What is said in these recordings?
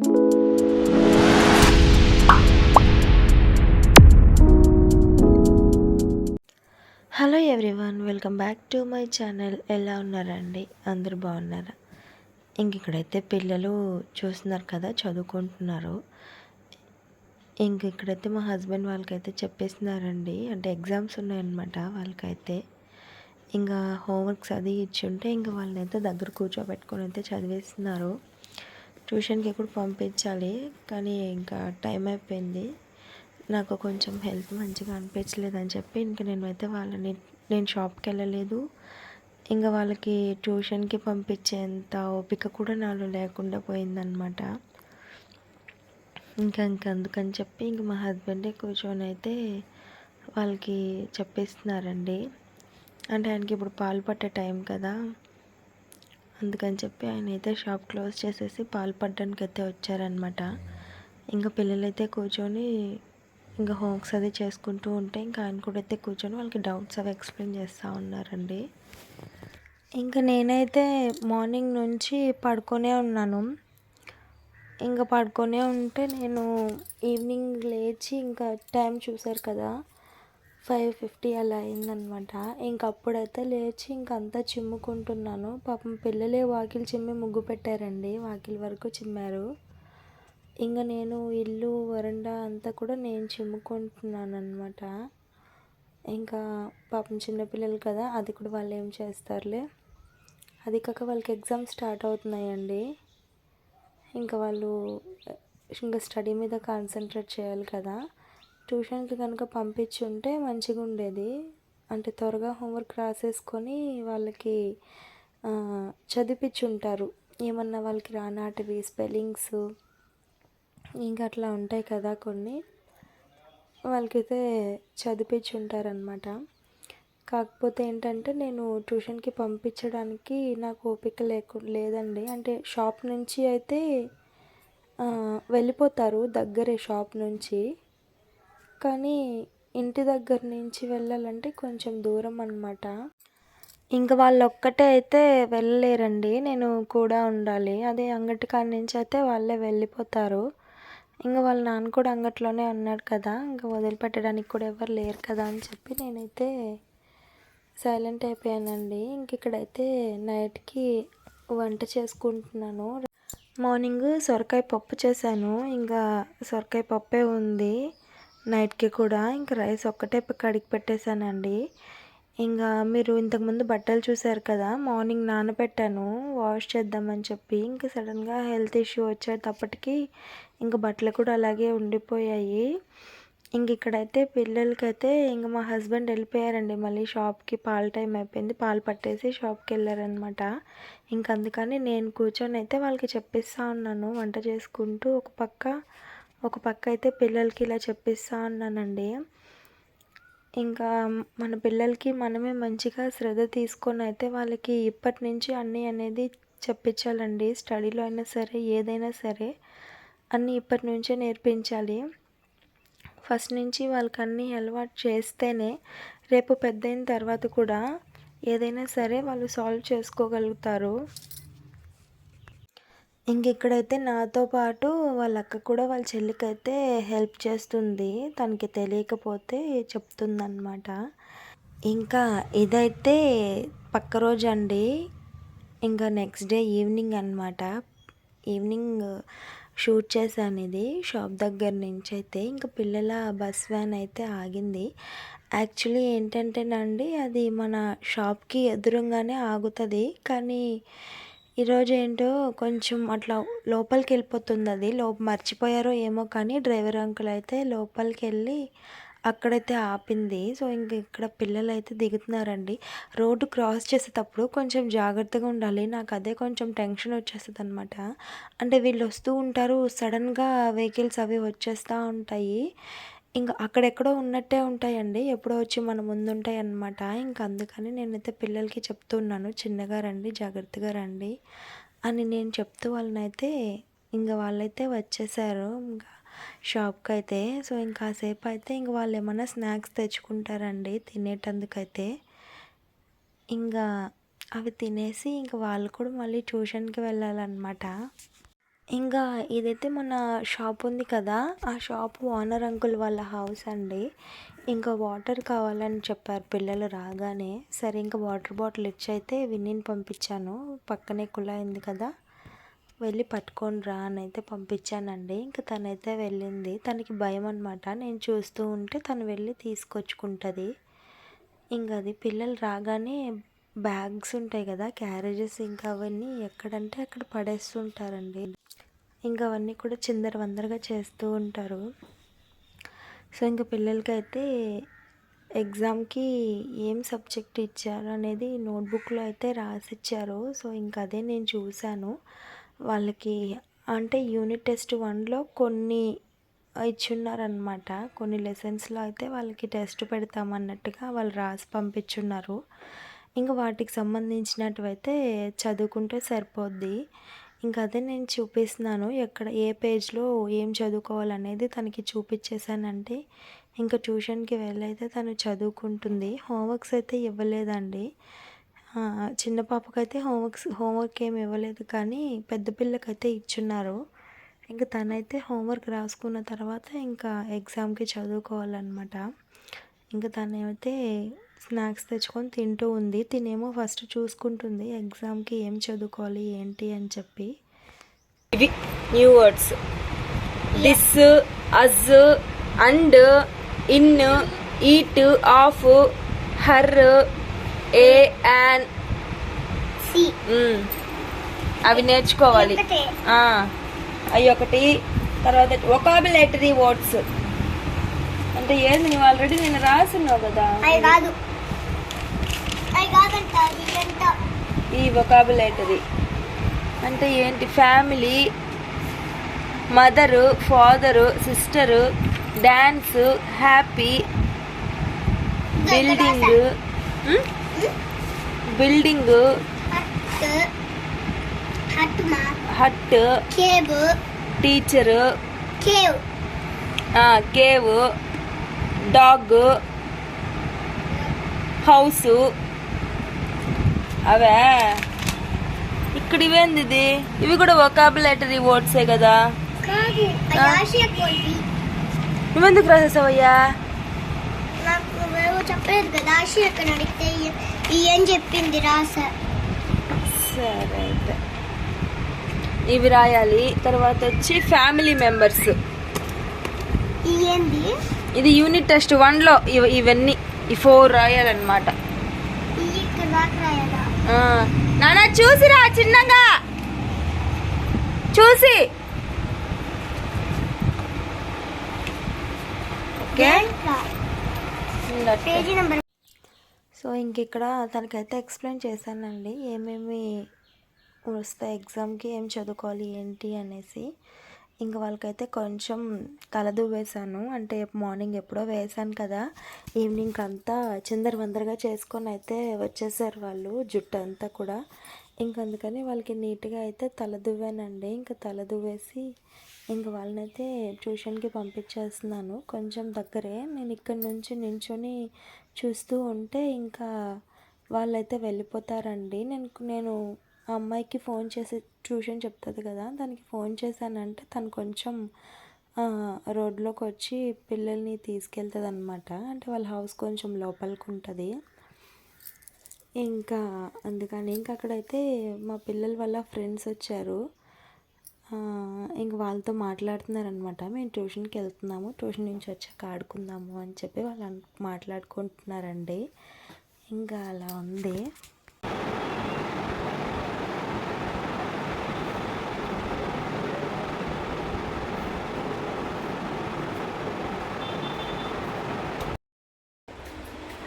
Hello everyone, welcome back to my channel. ఎలా ఉన్నారండి? అందరూ బాగున్నారా? ఇక్కడైతే పిల్లలు చూస్తున్నారు కదా, చదువుకుంటున్నారు. ఇక్కడైతే మా హస్బెండ్ వాళ్ళకైతే చెప్పేస్తున్నారండి, అంటే ఎగ్జామ్స్ ఉన్నాయన్నమాట వాళ్ళకైతే. ఇంకా హోంవర్క్స్ అది ఇచ్చి ఉంటే వాళ్ళనైతే దగ్గర కూర్చోబెట్టుకొని అయితే చదివేస్తున్నారు. ట్యూషన్కి కూడా పంపించాలి, కానీ ఇంకా టైం అయిపోయింది. నాకు కొంచెం హెల్త్ మంచిగా అనిపించలేదని చెప్పి నేను షాప్కి వెళ్ళలేదు. వాళ్ళకి ట్యూషన్కి పంపించేంత ఓపిక కూడా నాలో లేకుండా పోయిందనమాట. అందుకని చెప్పి మా హస్బెండే కూర్చొని అయితే వాళ్ళకి చెప్పిస్తున్నారండి. అంటే ఆయనకి ఇప్పుడు పాలు పట్టే టైం కదా, అందుకని చెప్పి ఆయన అయితే షాప్ క్లోజ్ చేసేసి పాలు పట్టడానికి అయితే వచ్చారనమాట. పిల్లలైతే కూర్చొని హోంవర్క్స్ అది చేసుకుంటూ ఉంటే ఆయన కూడా అయితే కూర్చొని వాళ్ళకి డౌట్స్ అవి ఎక్స్ప్లెయిన్ చేస్తూ ఉన్నారండి. నేనైతే మార్నింగ్ నుంచి పడుకొనే ఉన్నాను. పడుకొనే ఉంటే నేను ఈవినింగ్ లేచి టైం చూసారు కదా, 5:50 అలా అయిందనమాట. అప్పుడైతే లేచి అంతా చిమ్ముకుంటున్నాను. పాపం పిల్లలే వాకిలి చిమ్మి ముగ్గు పెట్టారండి, వాకిలి వరకు చిమ్మారు. నేను ఇల్లు వరండా అంతా కూడా నేను చిమ్ముకుంటున్నాను అనమాట. పాపం చిన్నపిల్లలు కదా, అది కూడా వాళ్ళు ఏం చేస్తారులే. అది కాక వాళ్ళకి ఎగ్జామ్స్ స్టార్ట్ అవుతున్నాయండి. వాళ్ళు స్టడీ మీద కాన్సన్ట్రేట్ చేయాలి కదా. ట్యూషన్కి కనుక పంపించి ఉంటే మంచిగా ఉండేది. అంటే త్వరగా హోంవర్క్ రాసేసుకొని వాళ్ళకి చదివించుంటారు. ఏమన్నా వాళ్ళకి రానాటివి స్పెల్లింగ్స్ అట్లా ఉంటాయి కదా కొన్ని, వాళ్ళకైతే చదివించుంటారనమాట. కాకపోతే ఏంటంటే నేను ట్యూషన్కి పంపించడానికి నాకు ఓపిక లేదండి. అంటే షాప్ నుంచి అయితే వెళ్ళిపోతారు, దగ్గరే షాప్ నుంచి. కానీ ఇంటి దగ్గర నుంచి వెళ్ళాలంటే కొంచెం దూరం అన్నమాట. వాళ్ళు ఒక్కటే అయితే వెళ్ళలేరండి, నేను కూడా ఉండాలి. అదే అంగటి కాడి నుంచి అయితే వాళ్ళే వెళ్ళిపోతారు. వాళ్ళ నాన్న కూడా అంగట్లోనే ఉన్నాడు కదా, వదిలిపెట్టడానికి కూడా ఎవరు లేరు కదా అని చెప్పి నేనైతే సైలెంట్ అయిపోయానండి. ఇక్కడైతే నైట్కి వంట చేసుకుంటున్నాను. మార్నింగ్ సొరకాయ పప్పు చేశాను, సొరకాయ పప్పే ఉంది నైట్కి కూడా. రైస్ ఒక్కటే కడిగి పెట్టేశానండి. మీరు ఇంతకుముందు బట్టలు చూసారు కదా, మార్నింగ్ నానబెట్టాను వాష్ చేద్దామని చెప్పి. సడన్గా హెల్త్ ఇష్యూ వచ్చేటప్పటికి బట్టలు కూడా అలాగే ఉండిపోయాయి. ఇక్కడైతే పిల్లలకైతే మా హస్బెండ్ వెళ్ళిపోయారండి. మళ్ళీ షాప్కి పాల టైం అయిపోయింది, పాలు పట్టేసి షాప్కి వెళ్ళారనమాట. అందుకని నేను కూర్చొని అయితే వాళ్ళకి చెప్పిస్తూ ఉన్నాను వంట చేసుకుంటూ. ఒక పక్క అయితే పిల్లలకి ఇలా చెప్పిస్తూ ఉన్నానండి. మన పిల్లలకి మనమే మంచిగా శ్రద్ధ తీసుకొని అయితే వాళ్ళకి ఇప్పటి నుంచి అన్నీ అనేది చెప్పించాలండి. స్టడీలో అయినా సరే, ఏదైనా సరే అన్నీ ఇప్పటి నుంచే నేర్పించాలి. ఫస్ట్ నుంచి వాళ్ళకి అన్నీ అలవాటు చేస్తేనే రేపు పెద్దయిన తర్వాత కూడా ఏదైనా సరే వాళ్ళు సాల్వ్ చేసుకోగలుగుతారు. ఇక్కడైతే నాతో పాటు వాళ్ళ అక్క కూడా వాళ్ళ చెల్లికైతే హెల్ప్ చేస్తుంది, తనకి తెలియకపోతే చెప్తుందన్నమాట. ఇదైతే పక్క రోజు అండి. నెక్స్ట్ డే ఈవినింగ్ అన్నమాట. ఈవినింగ్ షూట్ చేశాను ఇది షాప్ దగ్గర నుంచి అయితే. పిల్లల బస్ వ్యాన్ అయితే ఆగింది. యాక్చువల్లీ ఏంటంటేనండి, అది మన షాప్కి ఎదురుగానే ఆగుతుంది. కానీ ఈరోజు ఏంటో కొంచెం అట్లా లోపలికి వెళ్ళిపోతుంది. అది మర్చిపోయారో ఏమో కానీ డ్రైవర్ అంకుల్ అయితే లోపలికి వెళ్ళి అక్కడైతే ఆపింది. సో ఇక్కడ పిల్లలు అయితే దిగుతున్నారండి. రోడ్డు క్రాస్ చేసేటప్పుడు కొంచెం జాగ్రత్తగా ఉండాలి. నాకు అదే కొంచెం టెన్షన్ వచ్చేస్తుంది అనమాట. అంటే వీళ్ళు వస్తూ ఉంటారు, సడన్గా వెహికల్స్ అవి వచ్చేస్తూ ఉంటాయి. అక్కడెక్కడో ఉన్నట్టే ఉంటాయండి, ఎప్పుడో వచ్చి మన ముందు ఉంటాయి అన్నమాట. అందుకని నేనైతే పిల్లలకి చెప్తున్నాను, చిన్నగా రండి, జాగ్రత్తగా రండి అని నేను చెప్తూ వాళ్ళనైతే వాళ్ళైతే వచ్చేసారు షాప్కి అయితే. సో కాసేపు అయితే వాళ్ళు ఏమన్నా స్నాక్స్ తెచ్చుకుంటారండి తినేటందుకైతే. అవి తినేసి వాళ్ళు కూడా మళ్ళీ ట్యూషన్కి వెళ్ళాలన్నమాట. ఇంకా ఇదైతే మన షాప్ ఉంది కదా, ఆ షాప్ ఓనర్ అంకుల్ వాళ్ళ హౌస్ అండి. ఇంకా వాటర్ కావాలని చెప్పారు పిల్లలు రాగానే. సరే ఇంకా వాటర్ బాటిల్ ఇచ్చి అయితే విన్నీని పంపించాను. పక్కనే కుళాయి ఉంది కదా, వెళ్ళి పట్టుకొని రా అని అయితే పంపించానండి. ఇంకా తనైతే వెళ్ళింది. తనకి భయం అనమాట, నేను చూస్తూ ఉంటే తను వెళ్ళి తీసుకొచ్చుకుంటుంది. ఇంకా అది పిల్లలు రాగానే బ్యాగ్స్ ఉంటాయి కదా, క్యారేజెస్, ఇంకా అవన్నీ ఎక్కడంటే అక్కడ పడేస్తుంటారండి. ఇంకా అవన్నీ కూడా చిందర వందరగా చేస్తూ ఉంటారు. సో ఇంకా పిల్లలకైతే ఎగ్జామ్కి ఏం సబ్జెక్ట్ ఇచ్చారు అనేది నోట్బుక్లో అయితే రాసిచ్చారు. సో ఇంకా అదే నేను చూశాను. వాళ్ళకి అంటే యూనిట్ టెస్ట్ 1లో కొన్ని ఇచ్చున్నారనమాట. కొన్ని లెసన్స్లో అయితే వాళ్ళకి టెస్ట్ పెడతామన్నట్టుగా వాళ్ళు రాసి పంపించున్నారు. ఇంకా వాటికి సంబంధించినటువైతే చదువుకుంటే సరిపోద్ది. ఇంకా అదే నేను చూపిస్తున్నాను, ఎక్కడ ఏ పేజ్లో ఏం చదువుకోవాలనేది తనకి చూపించేశానంటే ఇంకా ట్యూషన్కి వెళ్ళైతే తను చదువుకుంటుంది. హోంవర్క్స్ అయితే ఇవ్వలేదండి. చిన్న పాపకైతే హోంవర్క్ ఏమి ఇవ్వలేదు, కానీ పెద్ద పిల్లకైతే ఇచ్చున్నారు. ఇంకా తనైతే హోంవర్క్ రాసుకున్న తర్వాత ఇంకా ఎగ్జామ్కి చదువుకోవాలన్నమాట. ఇంకా తనైతే స్నాక్స్ తెచ్చుకొని తింటూ ఉంది. తినేమో ఫస్ట్ చూసుకుంటుంది ఎగ్జామ్కి ఏం చదువుకోవాలి ఏంటి అని చెప్పి. ఇవి new words: this, as, and, in, eat, of, her, a, an, అవి నేర్చుకోవాలి. అవి ఒకటి. తర్వాత వొకాబులేటరీ వర్డ్స్ అంటే ఏంది, నువ్వు ఆల్రెడీ నేను రాసున్నావు కదా. ఈ వొకాబులేటరీ అంటే ఏంటి? Family, mother, father, sister, dance, happy, building, hut, teacher, cave, dog, house. అవే ఇక్కడ ఇవేంది ఇది? ఇవి కూడా వొకాబులేటరీ వర్డ్సే కదా. నువ్వెందుకు రాసేసావయ్యా? చెప్పలేదు కదా, అక్కడ అడిగితే ఏం చెప్పింది రాసా. సరే అయితే ఇవి రాయాలి. తర్వాత వచ్చి ఫ్యామిలీ మెంబర్స్. ఇది యూనిట్ టెస్ట్ 1లో ఇవన్నీ ఈ 4 రాయాలన్నమాట. నాన్న చూసిరా, చిన్నగా చూసి. ఓకే. సో ఇంక ఇక్కడ తనకైతే ఎక్స్ప్లెయిన్ చేశానండి ఏమేమి వస్తాయి ఎగ్జామ్కి, ఏం చదువుకోవాలి ఏంటి అనేసి. ఇంకా వాళ్ళకైతే కొంచెం తలదువ్వేశాను, అంటే మార్నింగ్ ఎప్పుడో వేసాను కదా, ఈవినింగ్ అంతా చిందర వందరగా చేసుకొని అయితే వచ్చేసారు వాళ్ళు, జుట్టు అంతా కూడా. ఇంక అందుకని వాళ్ళకి నీట్గా అయితే తలదువ్వానండి. ఇంకా తలదువ్వేసి ఇంక వాళ్ళనైతే ట్యూషన్కి పంపించేస్తున్నాను. కొంచెం దగ్గరే, నేను ఇక్కడి నుంచి నించొని చూస్తూ ఉంటే ఇంకా వాళ్ళైతే వెళ్ళిపోతారండి. నేను ఆ అమ్మాయికి ఫోన్ చేసి ట్యూషన్ చెప్తుంది కదా, దానికి ఫోన్ చేశానంటే తను కొంచెం రోడ్లోకి వచ్చి పిల్లల్ని తీసుకెళ్తుంది అనమాట. అంటే వాళ్ళ హౌస్ కొంచెం లోపలికి ఉంటుంది. ఇంకా అందుకని ఇంకా అక్కడైతే మా పిల్లల వల్ల ఫ్రెండ్స్ వచ్చారు. ఇంక వాళ్ళతో మాట్లాడుతున్నారనమాట. మేము ట్యూషన్కి వెళ్తున్నాము, ట్యూషన్ నుంచి వచ్చాక ఆడుకుందాము అని చెప్పి వాళ్ళు మాట్లాడుకుంటున్నారండి. ఇంకా అలా ఉంది.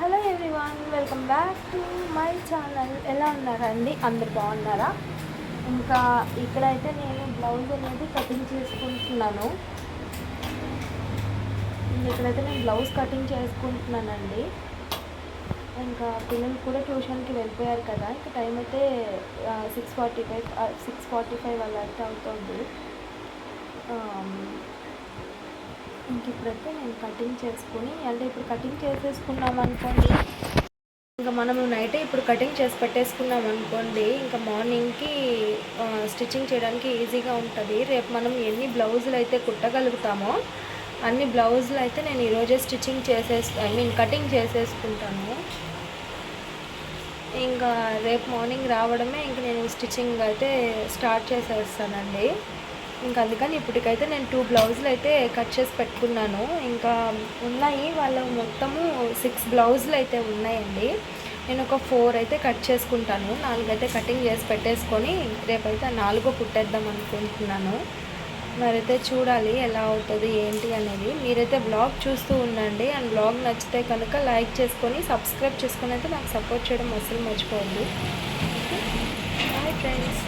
Hello everyone, welcome back to my channel. ఎలా ఉన్నారండి? అందరు బాగున్నారా? ఇంకా ఇక్కడైతే నేను బ్లౌజ్ అనేది కటింగ్ చేసుకుంటున్నాను. ఇక్కడైతే నేను బ్లౌజ్ కటింగ్ చేసుకుంటున్నానండి. ఇంకా పిల్లలు కూడా ట్యూషన్కి వెళ్ళిపోయారు కదా, ఇంకా టైం అయితే 6:45 అలా అయితే అవుతుంది. ఇంక ఇప్పుడైతే నేను కటింగ్ చేసుకుని, అంటే ఇప్పుడు కటింగ్ చేసేసుకున్నాం అనుకోండి, ఇంకా మనము నైటే ఇప్పుడు కటింగ్ చేసి పెట్టేసుకున్నాం అనుకోండి, ఇంకా మార్నింగ్కి స్టిచ్చింగ్ చేయడానికి ఈజీగా ఉంటుంది. రేపు మనం ఎన్ని బ్లౌజులు అయితే కుట్టగలుగుతామో అన్ని బ్లౌజులు అయితే నేను ఈరోజే స్టిచ్చింగ్ కటింగ్ చేసేసుకుంటాను. ఇంకా రేపు మార్నింగ్ రావడమే ఇంక నేను స్టిచ్చింగ్ అయితే స్టార్ట్ చేసేస్తానండి. ఇంకా అందుకని ఇప్పటికైతే నేను 2 బ్లౌజులు అయితే కట్ చేసి పెట్టుకున్నాను. ఇంకా ఉన్నాయి వాళ్ళు మొత్తము 6 బ్లౌజులు అయితే ఉన్నాయండి. నేను ఒక 4 అయితే కట్ చేసుకుంటాను. 4 అయితే కటింగ్ చేసి పెట్టేసుకొని రేపైతే 4 కుట్టేద్దాం అనుకుంటున్నాను. మరైతే చూడాలి ఎలా అవుతుంది ఏంటి అనేది. మీరైతే బ్లాగ్ చూస్తూ ఉండండి. అండ్ బ్లాగ్ నచ్చితే కనుక లైక్ చేసుకొని సబ్స్క్రైబ్ చేసుకొని అయితే నాకు సపోర్ట్ చేయడం అసలు మర్చిపోవద్దు. Bye friends.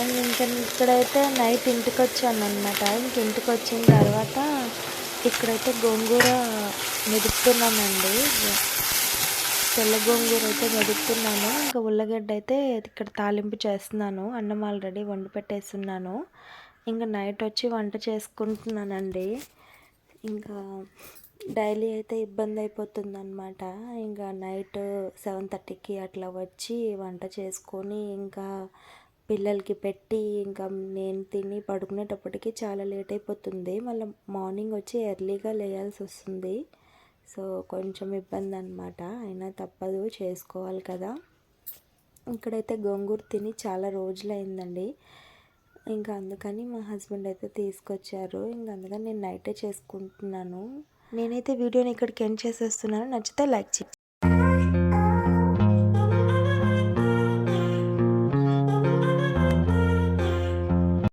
అండ్ ఇంకా ఇక్కడైతే నైట్ ఇంటికి వచ్చాను అనమాట. ఇంటికి వచ్చిన తర్వాత ఇక్కడైతే గోంగూర మెదుపుతున్నానండి. తెల్ల గోంగూర అయితే మెదుపుతున్నాను. ఇంకా ఉల్లగడ్డ అయితే ఇక్కడ తాలింపు చేస్తున్నాను. అన్నం ఆల్రెడీ వండి పెట్టేస్తున్నాను. ఇంకా నైట్ వచ్చి వంట చేసుకుంటున్నానండి. ఇంకా డైలీ అయితే ఇబ్బంది అయిపోతుంది అనమాట. ఇంకా నైట్ 7:30కి అట్లా వచ్చి వంట చేసుకొని ఇంకా పిల్లలకి పెట్టి ఇంకా నేను తిని పడుకునేటప్పటికి చాలా లేట్ అయిపోతుంది. మళ్ళీ మార్నింగ్ వచ్చి ఎర్లీగా లేయాల్సి వస్తుంది. సో కొంచెం ఇబ్బంది అనమాట. అయినా తప్పదు, చేసుకోవాలి కదా. ఇక్కడైతే గోంగూర తిని చాలా రోజులు అయిందండి. ఇంకా అందుకని మా హస్బెండ్ అయితే తీసుకొచ్చారు. ఇంకా అందుకని నేను నైటే చేసుకుంటున్నాను. నేనైతే వీడియోని ఇక్కడికి ఎండ్ చేసేస్తున్నాను. నచ్చితే లైక్ చేయండి.